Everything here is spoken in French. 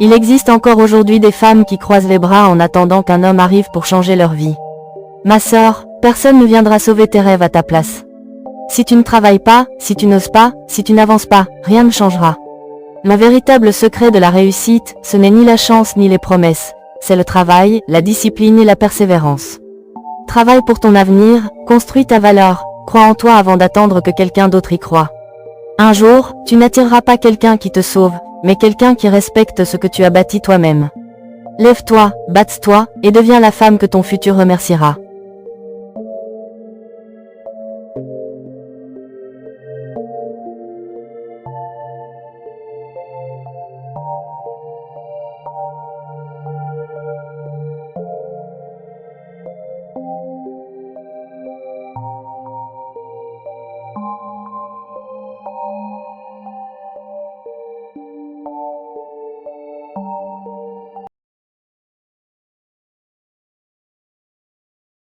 Il existe encore aujourd'hui des femmes qui croisent les bras en attendant qu'un homme arrive pour changer leur vie. Ma sœur, personne ne viendra sauver tes rêves à ta place. Si tu ne travailles pas, si tu n'oses pas, si tu n'avances pas, rien ne changera. Le véritable secret de la réussite, ce n'est ni la chance ni les promesses, c'est le travail, la discipline et la persévérance. Travaille pour ton avenir, construis ta valeur, crois en toi avant d'attendre que quelqu'un d'autre y croie. Un jour, tu n'attireras pas quelqu'un qui te sauve, mais quelqu'un qui respecte ce que tu as bâti toi-même. Lève-toi, batte-toi, et deviens la femme que ton futur remerciera.